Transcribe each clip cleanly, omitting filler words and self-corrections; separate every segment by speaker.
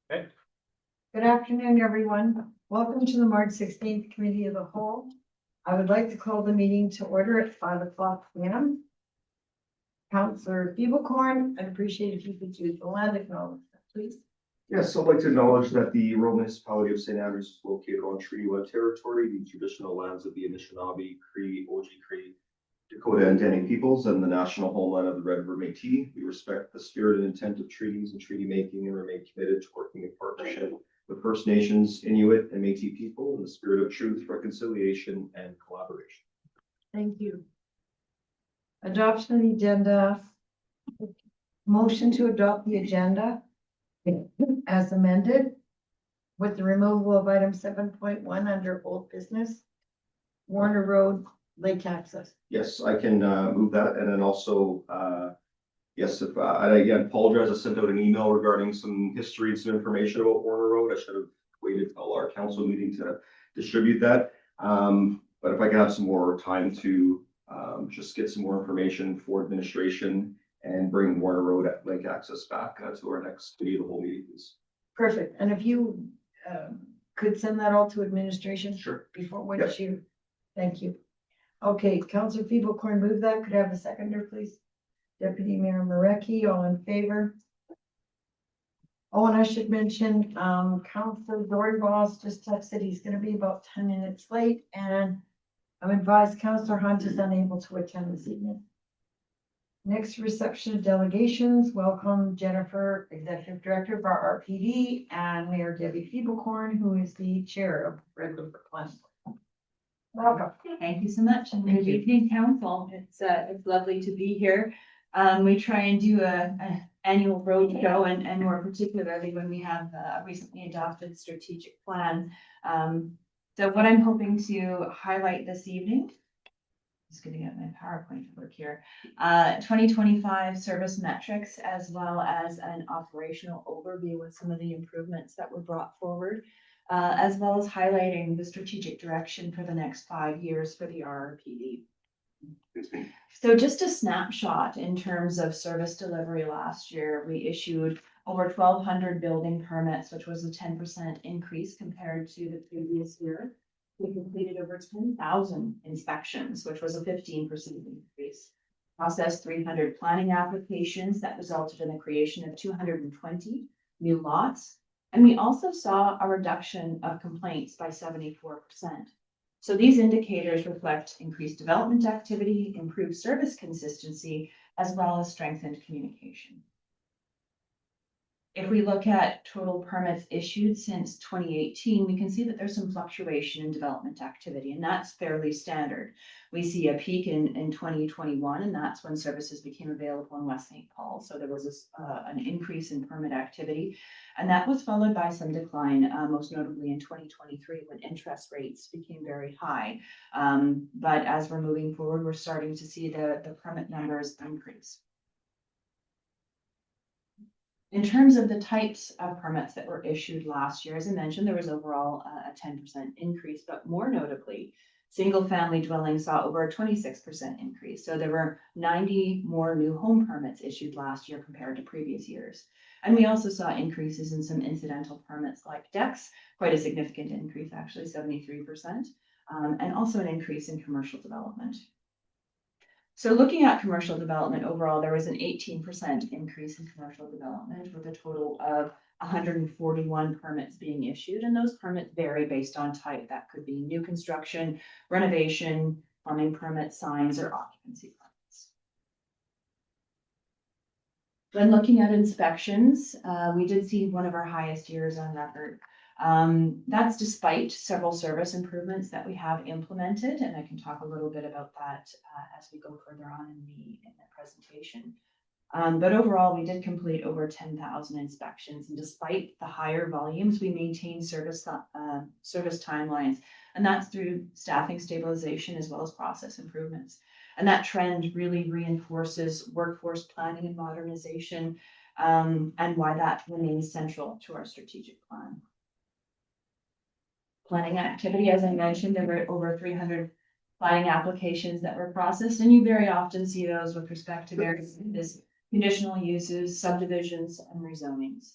Speaker 1: Okay.
Speaker 2: Good afternoon, everyone. Welcome to the March 16th Committee of the Whole. I would like to call the meeting to order at 5:00 p.m. Councillor Feeblecorn, I'd appreciate if you could do the land acknowledgement, please.
Speaker 3: Yes, I'd like to acknowledge that the rural municipality of St. Andrews is located on Treaty One territory, the traditional lands of the Anishinaabe, Cree, Oji-Cree, Dakota, and Dene peoples, and the national homeland of the Red River Métis. We respect the spirit and intent of treaties and treaty making and remain committed to working in partnership with First Nations, Inuit, and Métis people in the spirit of truth, reconciliation, and collaboration.
Speaker 2: Thank you. Adoption of the agenda. Motion to adopt the agenda as amended with the removal of item 7.1 under old business. Warner Road Lake access.
Speaker 3: Yes, I can move that, and then also, yes, if I again apologize, I sent out an email regarding some history and some information about Warner Road. I should have waited till our council meeting to distribute that. But if I can have some more time to just get some more information for administration and bring Warner Road at Lake access back to our next committee of the whole meeting, please.
Speaker 2: Perfect. And if you could send that all to administration.
Speaker 3: Sure.
Speaker 2: Before which you, thank you. Okay, Councillor Feeblecorn, move that. Could I have a seconder, please? Deputy Mayor Marecki, all in favor? Oh, and I should mention, Councillor Dornbos just texted he's gonna be about 10 minutes late, and I'm advised Councillor Hunt is unable to attend this evening. Next, reception of delegations. Welcome Jennifer, Executive Director of our RPD, and Mayor Debbie Feeblecorn, who is the Chair of Red River Planning. Welcome.
Speaker 4: Thank you so much, and
Speaker 2: Thank
Speaker 4: good
Speaker 2: you.
Speaker 4: evening, council. It's lovely to be here. We try and do a annual road show, and more particularly when we have a recently adopted strategic plan. So what I'm hoping to highlight this evening, just gonna get my PowerPoint to work here, 2025 service metrics, as well as an operational overview with some of the improvements that were brought forward. As well as highlighting the strategic direction for the next 5 years for the RRPD. So just a snapshot in terms of service delivery last year, we issued over 1,200 building permits, which was a 10% increase compared to the previous year. We completed over 10,000 inspections, which was a 15% increase. Processed 300 planning applications that resulted in the creation of 220 new lots. And we also saw a reduction of complaints by 74%. So these indicators reflect increased development activity, improved service consistency, as well as strengthened communication. If we look at total permits issued since 2018, we can see that there's some fluctuation in development activity, and that's fairly standard. We see a peak in 2021, and that's when services became available in West St. Paul. So there was an increase in permit activity, and that was followed by some decline, most notably in 2023 when interest rates became very high. But as we're moving forward, we're starting to see the permit numbers increase. In terms of the types of permits that were issued last year, as I mentioned, there was overall a 10% increase, but more notably, single family dwellings saw over a 26% increase. So there were 90 more new home permits issued last year compared to previous years. And we also saw increases in some incidental permits like decks, quite a significant increase, actually 73%, and also an increase in commercial development. So looking at commercial development overall, there was an 18% increase in commercial development with a total of 141 permits being issued. And those permits vary based on type. That could be new construction, renovation, plumbing permits, signs, or occupancy permits. When looking at inspections, we did see one of our highest years on record. That's despite several service improvements that we have implemented, and I can talk a little bit about that as we go further on in the presentation. But overall, we did complete over 10,000 inspections, and despite the higher volumes, we maintained service timelines, and that's through staffing stabilization as well as process improvements. And that trend really reinforces workforce planning and modernization, and why that remains central to our strategic plan. Planning activity, as I mentioned, there were over 300 planning applications that were processed, and you very often see those with respect to various conditional uses, subdivisions, and rezonings.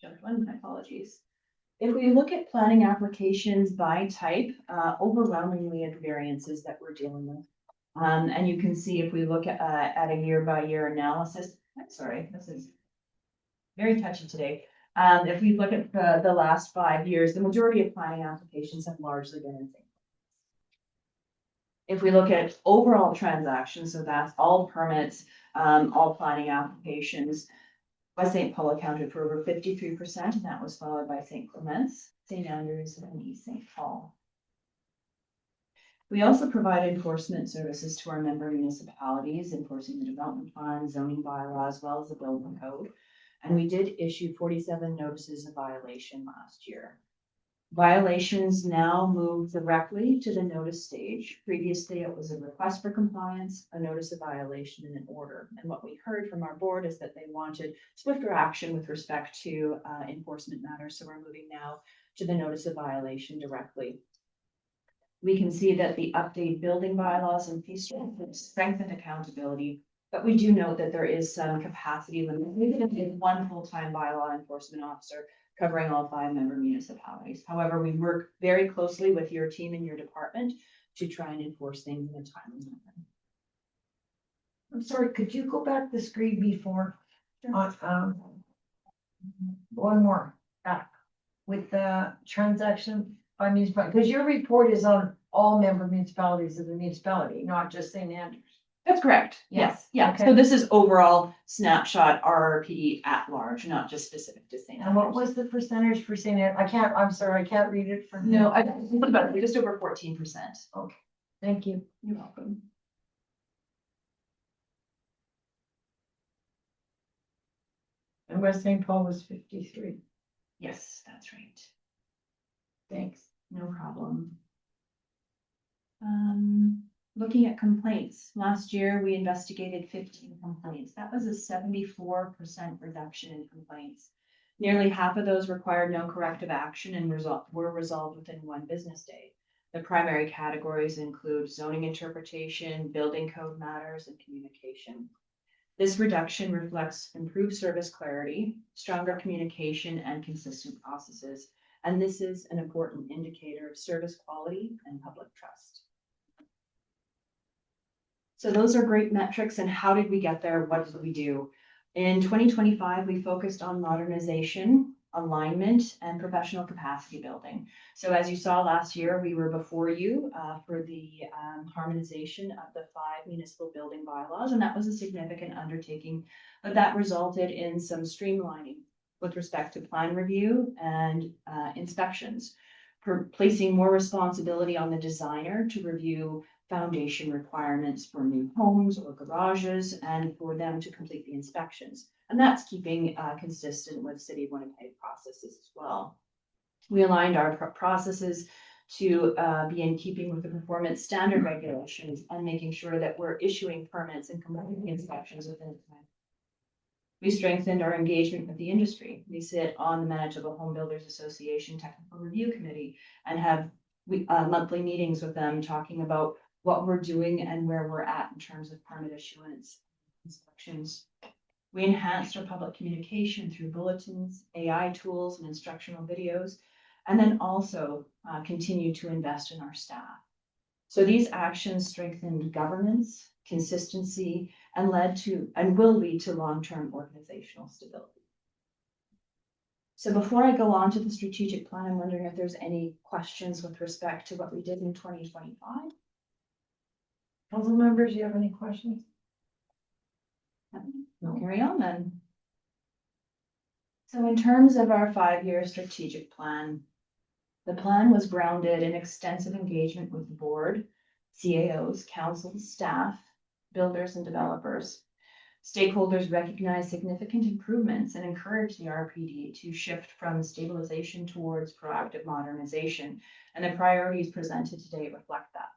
Speaker 4: jumped one, my apologies. If we look at planning applications by type, overwhelmingly it's variances that we're dealing with. And you can see if we look at a year by year analysis, I'm sorry, this is very touchy today. If we look at the last 5 years, the majority of planning applications have largely been in St. If we look at overall transactions, so that's all permits, all planning applications, West St. Paul accounted for over 53%, and that was followed by St. Clements, St. Andrews, and East St. Paul. We also provide enforcement services to our member municipalities, enforcing the development plan, zoning bylaw, as well as the building code. And we did issue 47 notices of violation last year. Violations now move directly to the notice stage. Previously, it was a request for compliance, a notice of violation, and an order. And what we heard from our board is that they wanted swifter action with respect to enforcement matters. So we're moving now to the notice of violation directly. We can see that the updated building bylaws and fee structures strengthened accountability, but we do note that there is some capacity limit. We can have one full-time bylaw enforcement officer covering all 5 member municipalities. However, we work very closely with your team and your department to try and enforce things in a timely manner.
Speaker 2: I'm sorry, could you go back the screen before? One more back with the transaction by municipality, because your report is on all member municipalities of the municipality, not just St. Andrews.
Speaker 4: That's correct. Yes. Yeah.
Speaker 2: Okay.
Speaker 4: So this is overall snapshot RRP at large, not just specific to St.
Speaker 2: And what
Speaker 4: Andrews.
Speaker 2: was the percentage for St. Andrews? I'm sorry, I can't read it from.
Speaker 4: No, what about just over 14%?
Speaker 2: Thank you.
Speaker 4: You're welcome.
Speaker 2: And West St. Paul was 53.
Speaker 4: Yes, that's right.
Speaker 2: Thanks.
Speaker 4: No problem. Looking at complaints, last year we investigated 15 complaints. That was a 74% reduction in complaints. Nearly half of those required no corrective action and were resolved within 1 business day. The primary categories include zoning interpretation, building code matters, and communication. This reduction reflects improved service clarity, stronger communication, and consistent processes. And this is an important indicator of service quality and public trust. So those are great metrics. And how did we get there? What did we do? In 2025, we focused on modernization, alignment, and professional capacity building. So as you saw last year, we were before you for the harmonization of the 5 municipal building bylaws, and that was a significant undertaking, but that resulted in some streamlining with respect to plan review and inspections, placing more responsibility on the designer to review foundation requirements for new homes or garages and for them to complete the inspections. And that's keeping consistent with City of Winnipeg processes as well. We aligned our processes to be in keeping with the performance standard regulations and making sure that we're issuing permits and completing inspections within time. We strengthened our engagement with the industry. We sit on the Manitoba Home Builders Association Technical Review Committee and have monthly meetings with them talking about what we're doing and where we're at in terms of permit issuance inspections. We enhanced our public communication through bulletins, AI tools, and instructional videos, and then also continue to invest in our staff. So these actions strengthened governance, consistency, and will lead to long-term organizational stability. So before I go on to the strategic plan, I'm wondering if there's any questions with respect to what we did in 2025.
Speaker 2: Council members, do you have any questions?
Speaker 4: We'll carry on then. So in terms of our 5-year strategic plan, the plan was grounded in extensive engagement with the board, CAOs, councils, staff, builders, and developers. Stakeholders recognized significant improvements and encouraged the RPD to shift from stabilization towards proactive modernization, and the priorities presented today reflect that.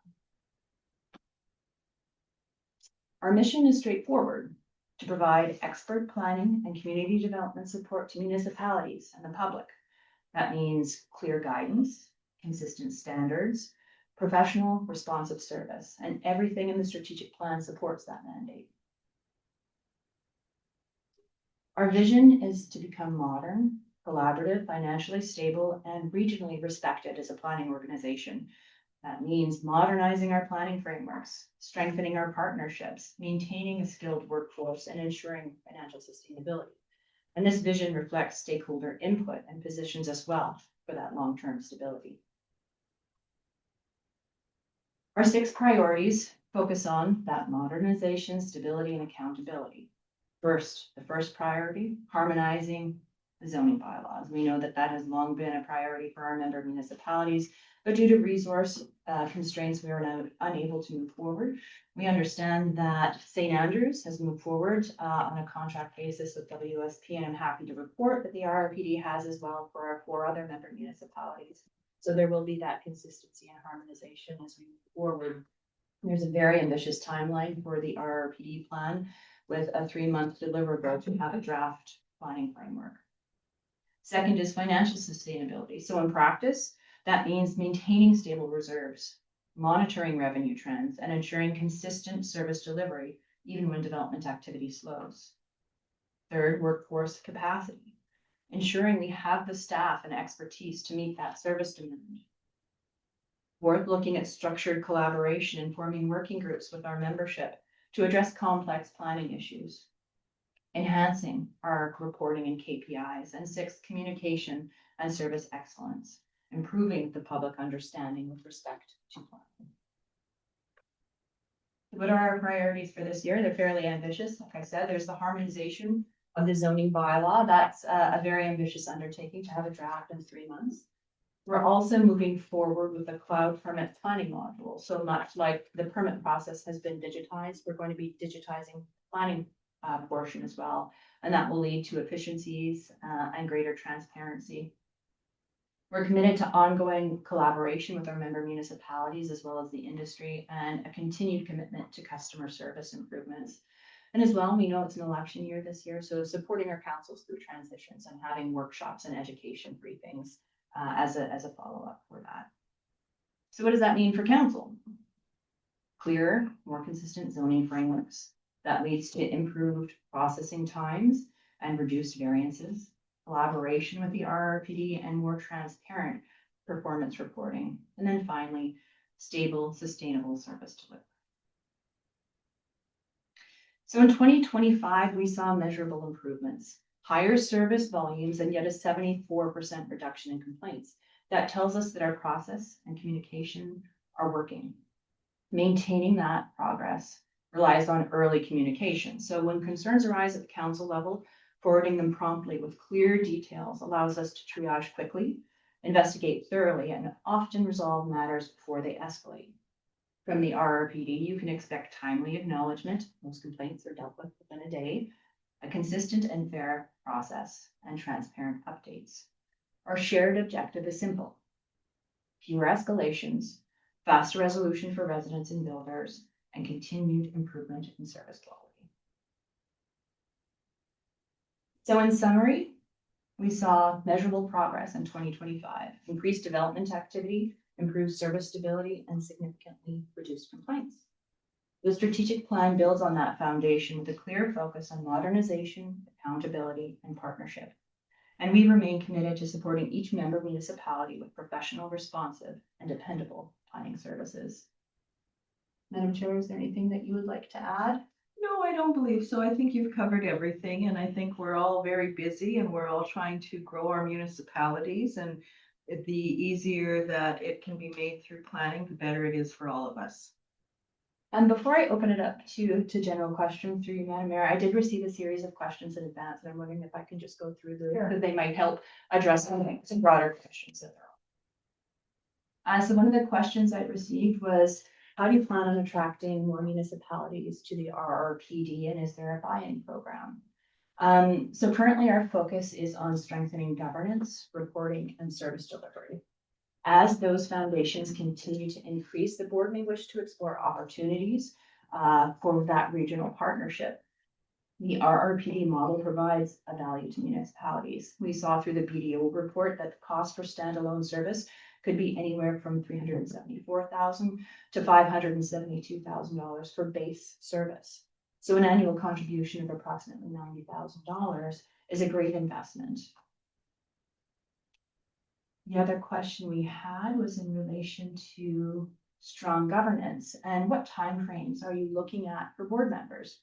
Speaker 4: Our mission is straightforward: to provide expert planning and community development support to municipalities and the public. That means clear guidance, consistent standards, professional, responsive service, and everything in the strategic plan supports that mandate. Our vision is to become modern, collaborative, financially stable, and regionally respected as a planning organization. That means modernizing our planning frameworks, strengthening our partnerships, maintaining a skilled workforce, and ensuring financial sustainability. And this vision reflects stakeholder input and positions us well for that long-term stability. Our 6 priorities focus on that modernization, stability, and accountability. First, the first priority, harmonizing the zoning bylaws. We know that that has long been a priority for our member municipalities, but due to resource constraints, we are now unable to move forward. We understand that St. Andrews has moved forward on a contract basis with WSP, and I'm happy to report that the RRPD has as well for our 4 other member municipalities. So there will be that consistency and harmonization as we move forward. There's a very ambitious timeline for the RRPD plan with a 3-month deliverable to have a draft planning framework. Second is financial sustainability. So in practice, that means maintaining stable reserves, monitoring revenue trends, and ensuring consistent service delivery, even when development activity slows. Third, workforce capacity, ensuring we have the staff and expertise to meet that service demand. Fourth, looking at structured collaboration and forming working groups with our membership to address complex planning issues. Enhancing our reporting and KPIs. And 6th, communication and service excellence, improving the public understanding with respect to planning. What are our priorities for this year? They're fairly ambitious. Like I said, there's the harmonization of the zoning bylaw. That's a very ambitious undertaking to have a draft in 3 months. We're also moving forward with a cloud permit planning module. So much like the permit process has been digitized, we're going to be digitizing planning portion as well. And that will lead to efficiencies and greater transparency. We're committed to ongoing collaboration with our member municipalities as well as the industry, and a continued commitment to customer service improvements. And as well, we know it's an election year this year, so supporting our councils through transitions and having workshops and education briefings as a follow-up for that. So what does that mean for council? Clearer, more consistent zoning frameworks. That leads to improved processing times and reduced variances, collaboration with the RRPD, and more transparent performance reporting. And then finally, stable, sustainable service delivery. So in 2025, we saw measurable improvements, higher service volumes, and yet a 74% reduction in complaints. That tells us that our process and communication are working. Maintaining that progress relies on early communication. So when concerns arise at the council level, forwarding them promptly with clear details allows us to triage quickly, investigate thoroughly, and often resolve matters before they escalate. From the RRPD, you can expect timely acknowledgement. Most complaints are dealt with within a day, a consistent and fair process, and transparent updates. Our shared objective is simple: fewer escalations, faster resolution for residents and builders, and continued improvement in service quality. So in summary, we saw measurable progress in 2025, increased development activity, improved service stability, and significantly reduced complaints. The strategic plan builds on that foundation with a clear focus on modernization, accountability, and partnership. And we remain committed to supporting each member municipality with professional, responsive, and dependable planning services. Madam Chair, is there anything that you would like to add?
Speaker 1: No, I don't believe so. I think you've covered everything, and I think we're all very busy and we're all trying to grow our municipalities, and the easier that it can be made through planning, the better it is for all of us.
Speaker 4: And before I open it up to general questions through you, Madam Mayor, I did receive a series of questions in advance, and I'm wondering if I can just go through them,
Speaker 2: Sure.
Speaker 4: because they might help address some broader questions that are on. So one of the questions I received was, how do you plan on attracting more municipalities to the RRPD, and is there a buy-in program? So currently our focus is on strengthening governance, reporting, and service delivery. As those foundations continue to increase, the board may wish to explore opportunities for that regional partnership. The RRPD model provides a value to municipalities. We saw through the BDO report that the cost for standalone service could be anywhere from $374,000 to $572,000 for base service. So an annual contribution of approximately $90,000 is a great investment. The other question we had was in relation to strong governance and what timeframes are you looking at for board members?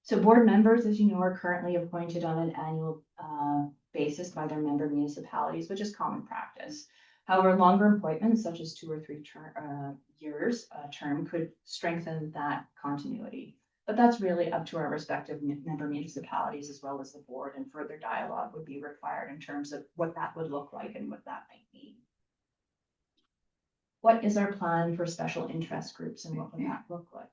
Speaker 4: So board members, as you know, are currently appointed on an annual basis by their member municipalities, which is common practice. However, longer appointments such as 2 or 3 years term could strengthen that continuity. But that's really up to our respective member municipalities as well as the board, and further dialogue would be required in terms of what that would look like and what that might mean. What is our plan for special interest groups and what would that look like?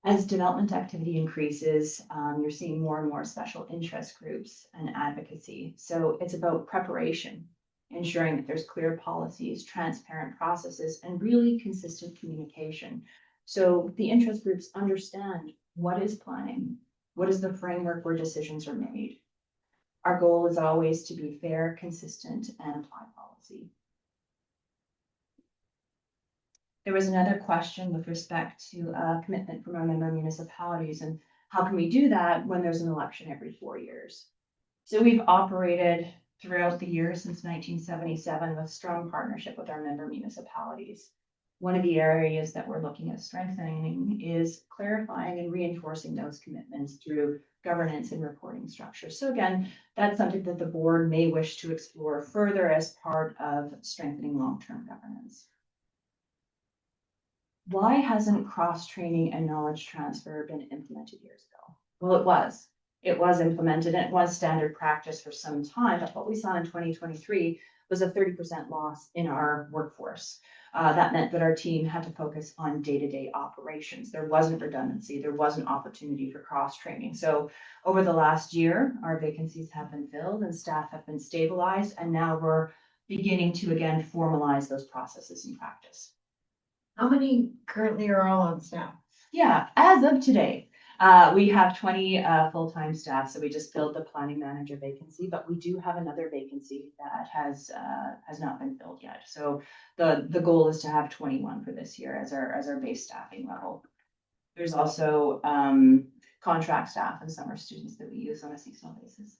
Speaker 4: As development activity increases, you're seeing more and more special interest groups and advocacy. So it's about preparation, ensuring that there's clear policies, transparent processes, and really consistent communication. So the interest groups understand what is planning, what is the framework where decisions are made. Our goal is always to be fair, consistent, and apply policy. There was another question with respect to a commitment from our member municipalities and how can we do that when there's an election every 4 years? So we've operated throughout the years since 1977 with strong partnership with our member municipalities. One of the areas that we're looking at strengthening is clarifying and reinforcing those commitments through governance and reporting structures. So again, that's something that the board may wish to explore further as part of strengthening long-term governance. Why hasn't cross-training and knowledge transfer been implemented years ago? Well, it was. It was implemented and it was standard practice for some time, but what we saw in 2023 was a 30% loss in our workforce. That meant that our team had to focus on day-to-day operations. There wasn't redundancy, there wasn't opportunity for cross-training. So over the last year, our vacancies have been filled and staff have been stabilized, and now we're beginning to again formalize those processes in practice.
Speaker 2: How many currently are all on staff?
Speaker 4: Yeah, as of today, we have 20 full-time staff, so we just filled the planning manager vacancy, but we do have another vacancy that has not been filled yet. So the goal is to have 21 for this year as our base staffing level. There's also contract staff and summer students that we use on a seasonal basis.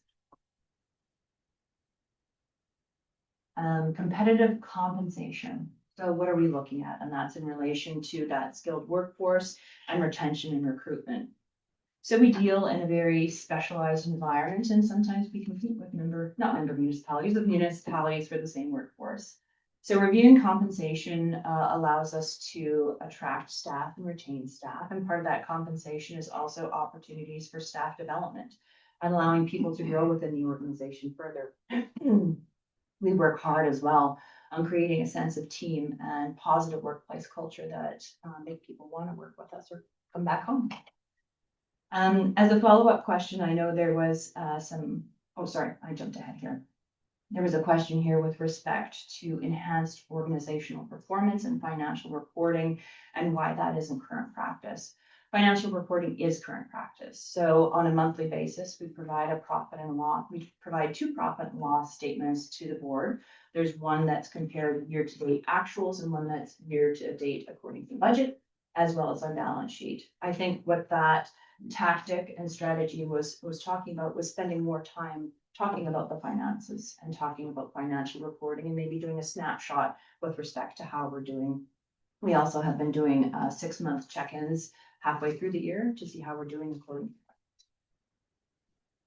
Speaker 4: Competitive compensation. So what are we looking at? And that's in relation to that skilled workforce and retention and recruitment. So we deal in a very specialized environment, and sometimes we compete with municipalities for the same workforce. So reviewing compensation allows us to attract staff and retain staff. And part of that compensation is also opportunities for staff development and allowing people to grow within the organization further. We work hard as well on creating a sense of team and positive workplace culture that make people want to work with us or come back home. As a follow-up question, I know there was I jumped ahead here. There was a question here with respect to enhanced organizational performance and financial reporting and why that isn't current practice. Financial reporting is current practice. So on a monthly basis, we provide we provide 2 profit and loss statements to the board. There's one that's compared year-to-date actuals and one that's year-to-date according to budget, as well as our balance sheet. I think what that tactic and strategy was talking about was spending more time talking about the finances and talking about financial reporting and maybe doing a snapshot with respect to how we're doing. We also have been doing 6-month check-ins halfway through the year to see how we're doing according.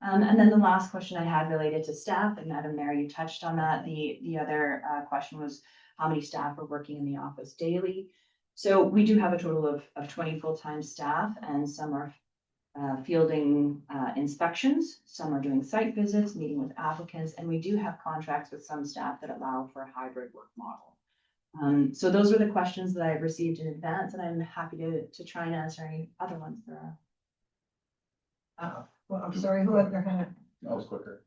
Speaker 4: And then the last question I had related to staff, and Madam Mayor, you touched on that. The other question was how many staff are working in the office daily. So we do have a total of 20 full-time staff, and some are fielding inspections, some are doing site visits, meeting with applicants, and we do have contracts with some staff that allow for a hybrid work model. So those were the questions that I received in advance, and I'm happy to try and answer any other ones there are.
Speaker 2: Well, I'm sorry, who had their hand?
Speaker 5: That was quicker.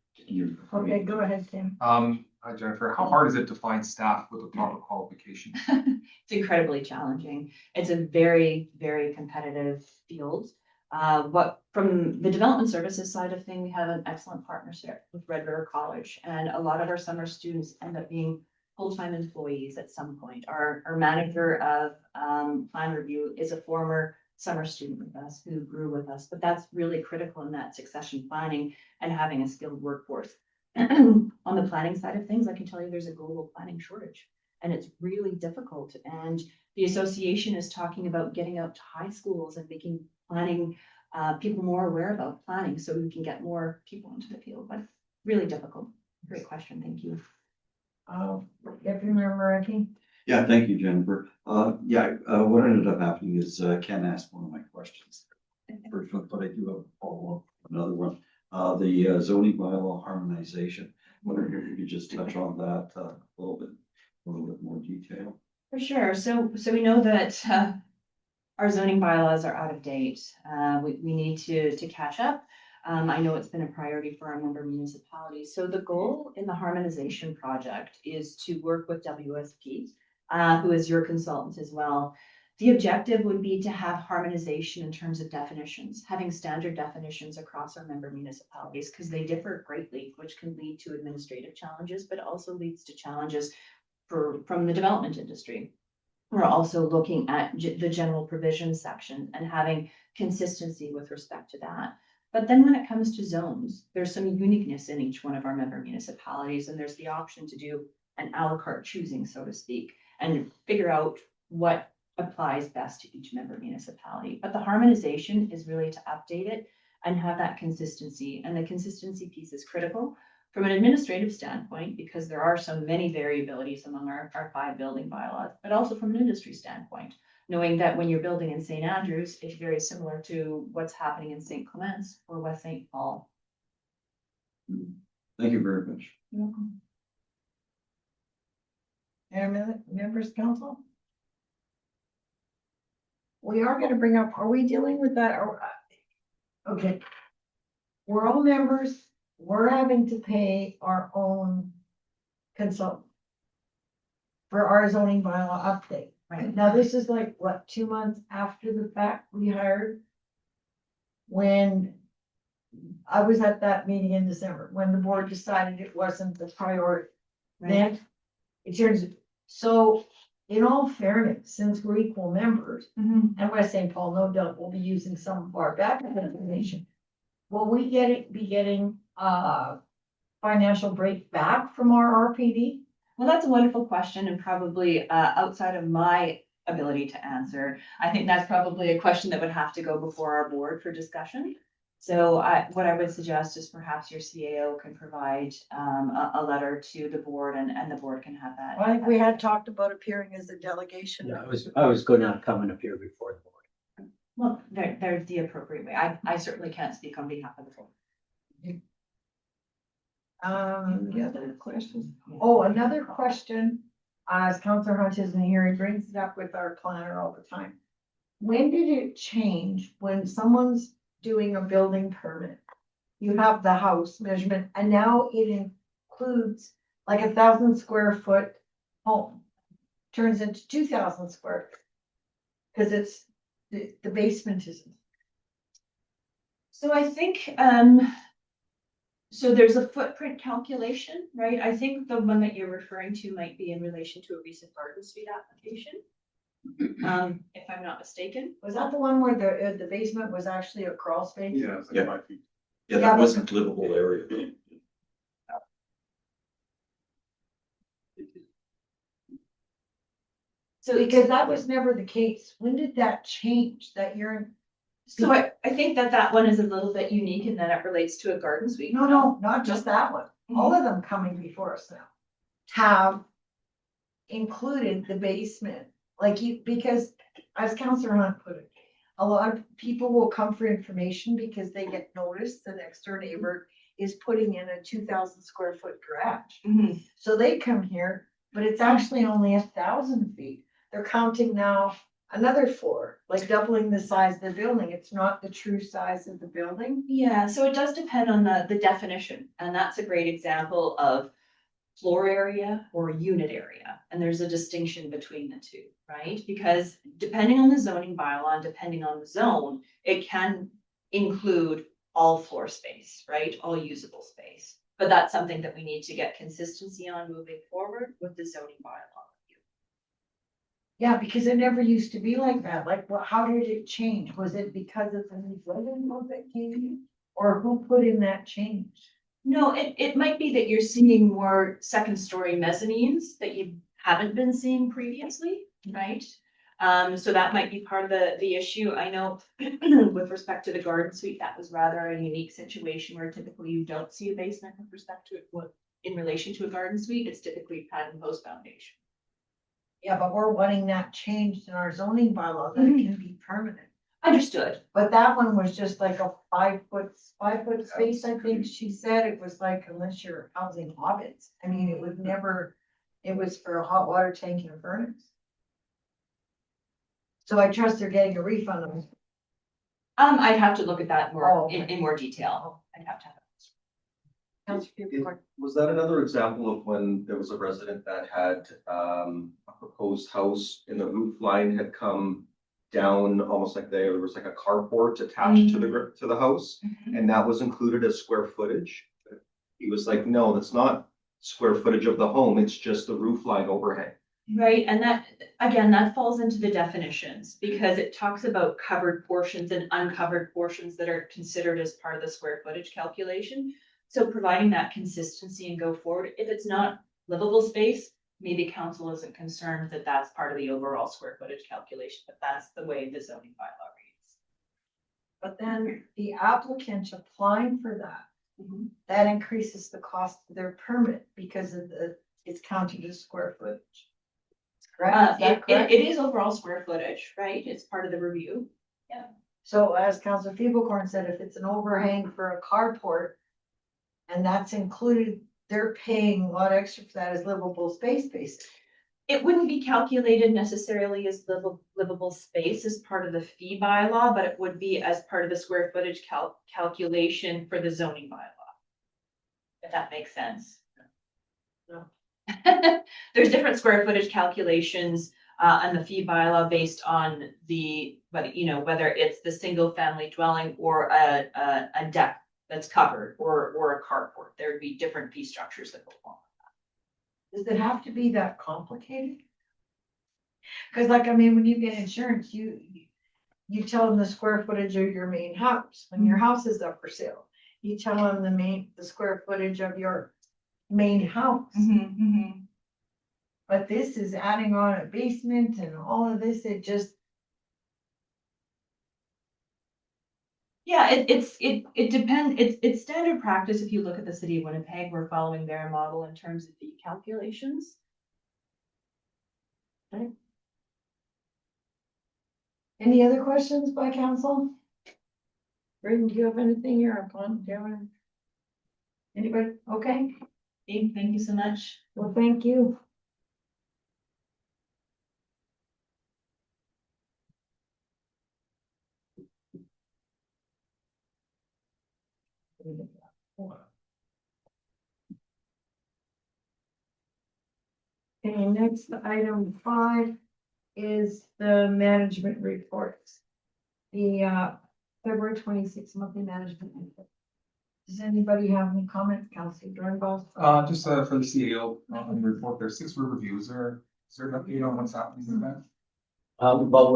Speaker 2: Okay, go ahead, Tim.
Speaker 5: Hi Jennifer, how hard is it to find staff with the proper qualifications?
Speaker 4: It's incredibly challenging. It's a very, very competitive field. From the development services side of things, we have an excellent partnership with Red River College, and a lot of our summer students end up being full-time employees at some point. Our manager of plan review is a former summer student with us who grew with us, but that's really critical in that succession planning and having a skilled workforce. on the planning side of things, I can tell you there's a global planning shortage. And it's really difficult. And the association is talking about getting out to high schools and making planning, people more aware about planning so we can get more people into the field, but really difficult. Great question, thank you.
Speaker 2: Deputy Mayor Markey?
Speaker 6: Yeah, thank you, Jennifer. What ended up happening is Ken asked one of my questions. First one, but I do have a follow-up, another one. The zoning bylaw harmonization. Wondering if you could just touch on that a little bit more detail.
Speaker 4: For sure. So we know that our zoning bylaws are out of date. We need to catch up. I know it's been a priority for our member municipalities. So the goal in the harmonization project is to work with WSP, who is your consultant as well. The objective would be to have harmonization in terms of definitions, having standard definitions across our member municipalities because they differ greatly, which can lead to administrative challenges, but also leads to challenges from the development industry. We're also looking at the general provisions section and having consistency with respect to that. But then when it comes to zones, there's some uniqueness in each one of our member municipalities, and there's the option to do an a la carte choosing, so to speak, and figure out what applies best to each member municipality. But the harmonization is really to update it and have that consistency. And the consistency piece is critical from an administrative standpoint, because there are so many variabilities among our 5 building bylaws, but also from an industry standpoint, knowing that when you're building in St. Andrews, it's very similar to what's happening in St. Clements or West St. Paul.
Speaker 6: Thank you very much.
Speaker 4: You're welcome.
Speaker 2: And members council? We are gonna bring up, are we dealing with that? Okay. We're all members, we're having to pay our own consultant for our zoning bylaw update.
Speaker 4: Right.
Speaker 2: Now, this is like, what, 2 months after the fact we hired? When I was at that meeting in December, when the board decided it wasn't the priority. Then it turns, so in all fairness, since we're equal members,
Speaker 4: Mhm.
Speaker 2: and West St. Paul, no doubt, will be using some of our backup information. Will we be getting financial break back from our RPD?
Speaker 4: Well, that's a wonderful question and probably outside of my ability to answer. I think that's probably a question that would have to go before our board for discussion. So what I would suggest is perhaps your CAO can provide a letter to the board and the board can have that.
Speaker 2: I think we had talked about appearing as a delegation.
Speaker 7: Yeah, I was gonna come and appear before the board.
Speaker 4: Well, there's the appropriate way. I certainly can't speak on behalf of the board.
Speaker 2: The other questions? Oh, another question, as Councillor Hunt isn't here, he brings it up with our planner all the time. When did it change when someone's doing a building permit? You have the house measurement and now it includes like 1,000 square foot home. Turns into 2,000 square. Cause it's, the basement isn't.
Speaker 4: So I think, so there's a footprint calculation, right? I think the one that you're referring to might be in relation to a recent Garden Street application. If I'm not mistaken.
Speaker 2: Was that the one where the basement was actually a crawl space?
Speaker 5: Yeah.
Speaker 6: Yeah.
Speaker 5: Might be.
Speaker 6: Yeah,
Speaker 2: Yeah,
Speaker 6: that
Speaker 2: but-
Speaker 6: wasn't livable area.
Speaker 4: So
Speaker 2: Because that was never the case. When did that change that you're,
Speaker 4: So I think that one is a little bit unique in that it relates to a garden suite.
Speaker 2: no, not just that one. All of them coming before us now have included the basement, like you, because as Councillor Hunt put it, a lot of people will come for information because they get noticed the next door neighbor is putting in a 2,000 square foot garage.
Speaker 4: Mhm.
Speaker 2: So they come here, but it's actually only 1,000 feet. They're counting now another floor, like doubling the size of the building. It's not the true size of the building.
Speaker 4: Yeah, so it does depend on the definition, and that's a great example of floor area or unit area. And there's a distinction between the two, right? Because depending on the zoning bylaw and depending on the zone, it can include all floor space, right? All usable space. But that's something that we need to get consistency on moving forward with the zoning bylaw.
Speaker 2: Yeah, because it never used to be like that. Like, what, how did it change? Was it because of the new building code that came in? Or who put in that change?
Speaker 4: No, it might be that you're seeing more second story mezzanines that you haven't been seeing previously, right? So that might be part of the issue. I know with respect to the garden suite, that was rather a unique situation where typically you don't see a basement with respect to what, in relation to a garden suite, it's typically pad and post foundation.
Speaker 2: Yeah, but we're wanting that changed in our zoning bylaw that it can be permanent.
Speaker 4: Understood.
Speaker 2: But that one was just like a 5 foot space, I think she said. It was like, unless you're housing hobbits. I mean, it would never, it was for a hot water tank and a furnace. So I trust they're getting a refund on it.
Speaker 4: I'd have to look at that more,
Speaker 2: Oh,
Speaker 4: in more detail. I'd have to have.
Speaker 2: Councilor Pivoy.
Speaker 3: Was that another example of when there was a resident that had a proposed house and the roof line had come down almost like there was like a carport attached to the house, and that was included as square footage? He was like, no, that's not square footage of the home, it's just the roof line overhang.
Speaker 4: Right, and that, again, that falls into the definitions because it talks about covered portions and uncovered portions that are considered as part of the square footage calculation. So providing that consistency and go forward, if it's not livable space, maybe council isn't concerned that that's part of the overall square footage calculation, but that's the way the zoning bylaw reads.
Speaker 2: But then the applicant applying for that increases the cost of their permit because of it's counted as square footage. Correct? Is that correct?
Speaker 4: It is overall square footage, right? It's part of the review.
Speaker 2: So as Councilor Feeblecorn said, if it's an overhang for a carport and that's included, they're paying a lot extra for that as livable space basically.
Speaker 4: It wouldn't be calculated necessarily as livable space as part of the fee bylaw, but it would be as part of the square footage calculation for the zoning bylaw. If that makes sense.
Speaker 2: No.
Speaker 4: There's different square footage calculations on the fee bylaw based on whether it's the single family dwelling or a deck that's covered or a carport. There would be different fee structures that go along.
Speaker 2: Does it have to be that complicated? Cause like, I mean, when you get insurance, you tell them the square footage of your main house, when your house is up for sale. You tell them the square footage of your main house. But this is adding on a basement and all of this, it just,
Speaker 4: Yeah, it depends. It's standard practice. If you look at the city of Winnipeg, we're following their model in terms of fee calculations.
Speaker 2: any other questions by council? Braden, do you have anything you're upon? Do you have any- Anybody? Okay,
Speaker 4: Dave, thank you so much.
Speaker 2: well, thank you. Okay, next, item 5 is the management reports. The February 26th monthly management report. Does anybody have any comments, Councilor Dornbos?
Speaker 5: Just for the CAO report, there's 6 river reviews. Is there an update on what's happening with that?
Speaker 7: But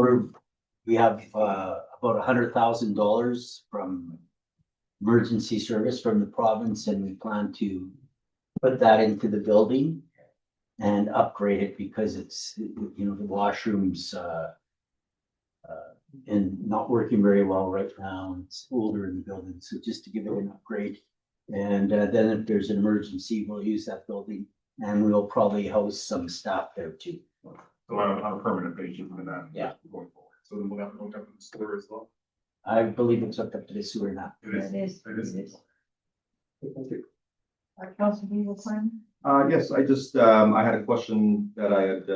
Speaker 7: we have about $100,000 from emergency service from the province, and we plan to put that into the building and upgrade it because it's, the washrooms and not working very well right now. It's older in the building, so just to give it an upgrade. And then if there's an emergency, we'll use that building, and we'll probably house some staff there too.
Speaker 5: So on a permanent basis for that.
Speaker 7: Yeah.
Speaker 5: Going forward. So then we'll have to hook up with the store as well.
Speaker 7: I believe it's hooked up to the sewer now.
Speaker 5: It is.
Speaker 2: It is.
Speaker 5: It is.
Speaker 2: It is. Councilor Beagle.
Speaker 3: Yes, I just, I had a question that I had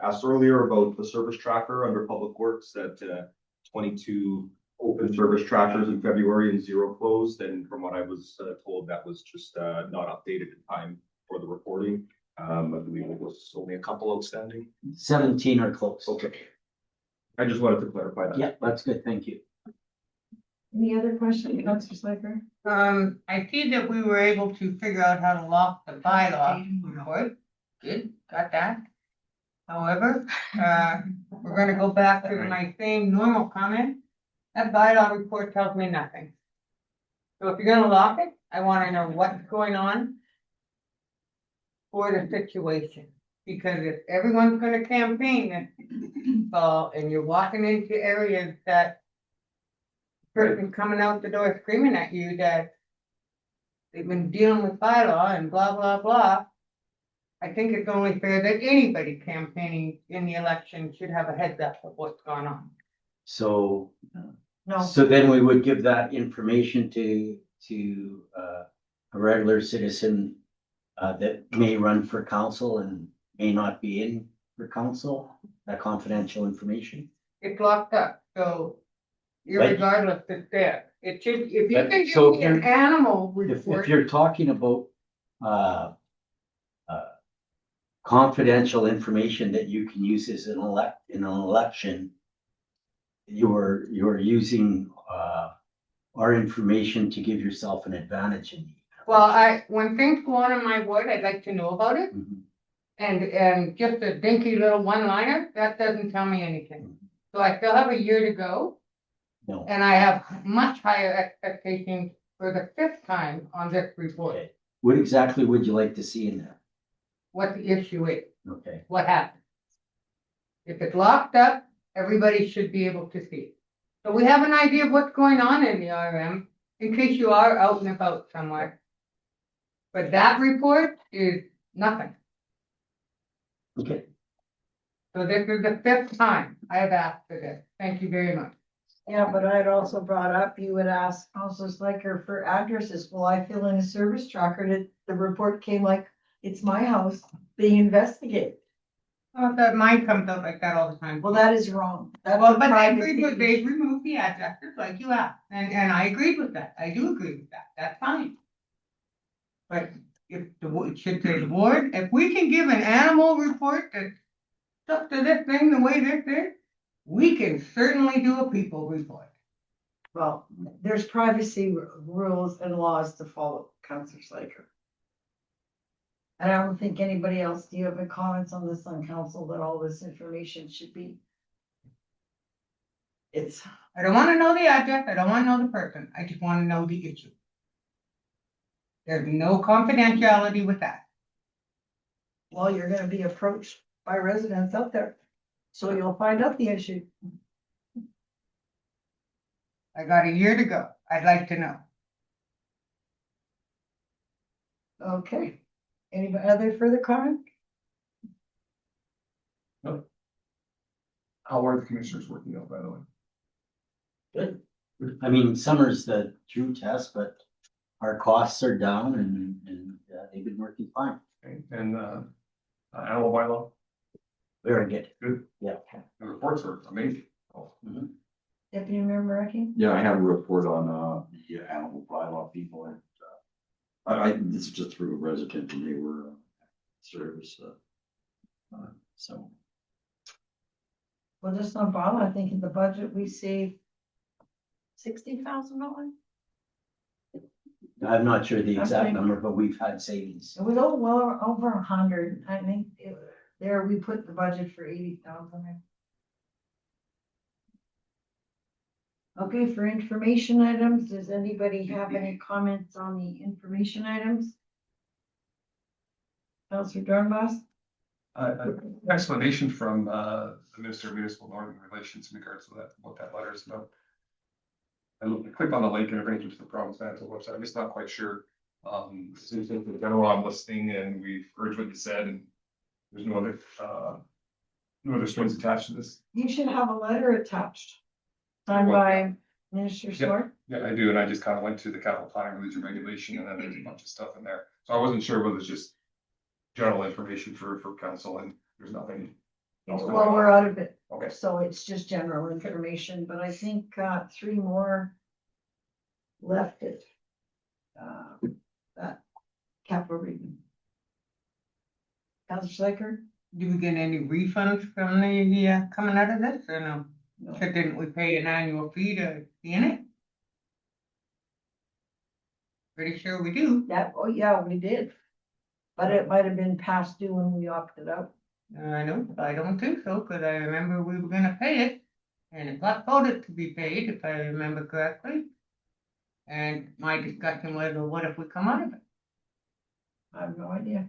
Speaker 3: asked earlier about the service tracker under Public Works that 22 open service trackers in February and 0 closed. And from what I was told, that was just not updated in time for the reporting. I believe it was only a couple outstanding.
Speaker 7: 17 are closed.
Speaker 3: Okay. I just wanted to clarify that.
Speaker 7: Yeah, that's good, thank you.
Speaker 2: Any other questions, Councilor Slaker?
Speaker 8: I see that we were able to figure out how to lock the bylaw report. Good, got that. However, we're gonna go back to my same normal comment. That bylaw report tells me nothing. So if you're gonna lock it, I wanna know what's going on for the situation. Because if everyone's gonna campaign this fall and you're walking into areas that person coming out the door screaming at you that they've been dealing with bylaw and blah, blah, blah. I think it's only fair that anybody campaigning in the election should have a heads up of what's going on.
Speaker 7: So,
Speaker 2: No,
Speaker 7: so then we would give that information to a regular citizen that may run for council and may not be in for council, that confidential information.
Speaker 8: It's locked up, so irregardless, it's there. It should, if you
Speaker 7: But-
Speaker 8: can
Speaker 7: so
Speaker 8: give me an
Speaker 7: if-
Speaker 8: animal
Speaker 7: If
Speaker 8: report,
Speaker 7: you're talking about confidential information that you can use as in an election, you're using our information to give yourself an advantage in.
Speaker 8: well, when things go on in my ward, I'd like to know about it.
Speaker 7: Mhm.
Speaker 8: And just a dinky little one-liner, that doesn't tell me anything. So I still have a year to go,
Speaker 7: No.
Speaker 8: and I have much higher expectations for the 5th time on this report.
Speaker 7: Okay. What exactly would you like to see in there?
Speaker 8: What the issue is,
Speaker 7: Okay.
Speaker 8: what happened. If it's locked up, everybody should be able to see. So we have an idea of what's going on in the RM, in case you are out and about somewhere. But that report is nothing.
Speaker 7: Okay.
Speaker 8: So this is the 5th time I have asked for this. Thank you very much.
Speaker 2: yeah, but I'd also brought up, you would ask councilors like her for addresses. Well, I fill in a service tracker that the report came like, it's my house being investigated.
Speaker 8: Oh, that mine comes out like that all the time.
Speaker 2: Well, that is wrong. That's
Speaker 8: Well,
Speaker 2: a
Speaker 8: but they
Speaker 2: privacy
Speaker 8: agreed with,
Speaker 2: issue.
Speaker 8: they removed the addresses like you asked, and I agreed with that, I do agree with that, that's fine. But if it should say the ward, if we can give an animal report that's stuck to this thing the way this is, we can certainly do a people report.
Speaker 2: Well, there's privacy rules and laws to follow, Councilor Slaker. And I don't think anybody else, do you have any comments on this on council that all this information should be? It's,
Speaker 8: I don't wanna know the address, I don't wanna know the person, I just wanna know the issue. There's no confidentiality with that.
Speaker 2: well, you're gonna be approached by residents out there. So you'll find out the issue.
Speaker 8: I got a year to go, I'd like to know.
Speaker 2: Okay. Any other further comment?
Speaker 5: How are the commissioners working out, by the way?
Speaker 7: Good. I mean, summer's the true test, but our costs are down and they've been working fine.
Speaker 5: Okay, and animal bylaw,
Speaker 7: Very good.
Speaker 5: good,
Speaker 7: Yeah.
Speaker 5: the reports are amazing. Oh,
Speaker 2: Deputy Mayor Markey?
Speaker 6: Yeah, I have a report on the animal bylaw people and this is just through a resident and they were service. So
Speaker 2: Well, just on bylaw, I think in the budget, we saved $60,000.
Speaker 7: I'm not sure the exact
Speaker 2: Okay.
Speaker 7: number, but we've had savings.
Speaker 2: It was well over 100. I think there we put the budget for 80,000. Okay, for information items, does anybody have any comments on the information items? Councilor Dornbos?
Speaker 5: Explanation from the Minister of Municipal Northern Relations in regards to that, what that letter is about. I clicked on the link and it brings me to the Province Manitoba website. I'm just not quite sure. Since in general, I'm listening and we've heard what you said and there's no other strings attached to this.
Speaker 2: You should have a letter attached. Signed by Minister Swart.
Speaker 5: Yeah, I do, and I just kind of went to the capital planning religion regulation, and then there's a bunch of stuff in there. So I wasn't sure whether it's just general information for council, and there's nothing else going
Speaker 2: Well, we're
Speaker 5: on.
Speaker 2: out of it.
Speaker 5: Okay,
Speaker 2: So it's just general information, but I think three more left it. That capital region. Councilor Slaker?
Speaker 8: Do we get any refunds from the, coming out of this, or no?
Speaker 2: No.
Speaker 8: So didn't we pay an annual fee to be in it? Pretty sure we do.
Speaker 2: Yeah, oh yeah, we did. But it might have been past due when we opted out.
Speaker 8: I don't think so, cause I remember we were gonna pay it, and it got voted to be paid, if I remember correctly. And my discussion was, well, what if we come out of it?
Speaker 2: I have no idea.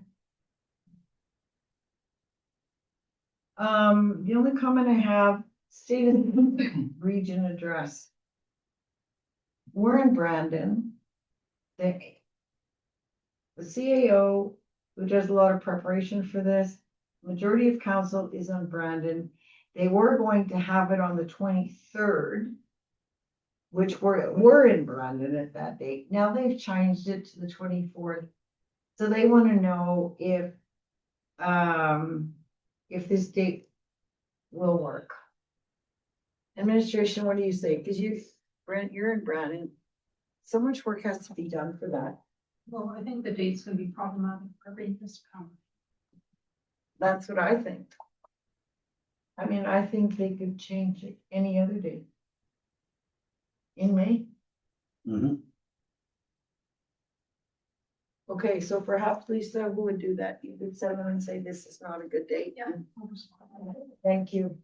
Speaker 2: The only comment I have, state of the region address. We're in Brandon. The CAO, who does a lot of preparation for this, majority of council is on Brandon. They were going to have it on the 23rd, which we're in Brandon at that date. Now they've changed it to the 24th. So they want to know if this date will work. Administration, what do you say? Because you're in Brandon. So much work has to be done for that.
Speaker 9: Well, I think the date's gonna be problematic for Rangers to come.
Speaker 2: That's what I think. I mean, I think they could change it any other day. In May.
Speaker 7: Mhm.
Speaker 2: Okay, so perhaps Lisa, who would do that? You could send them and say this is not a good date.
Speaker 9: Yeah.
Speaker 2: Thank you.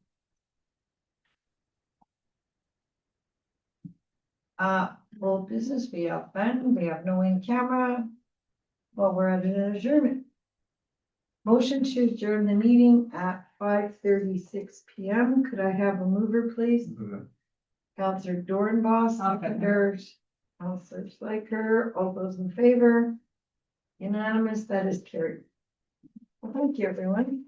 Speaker 2: Well, business, we have Ben, we have no in camera. Well, we're at an adjournment. Motion to adjourn the meeting at 5:36 PM. Could I have a mover, please? Counselor Doornbos, seconders, Counselor Schleicher, all those in favor? Unanimous, that is carried. Well, thank you, everyone.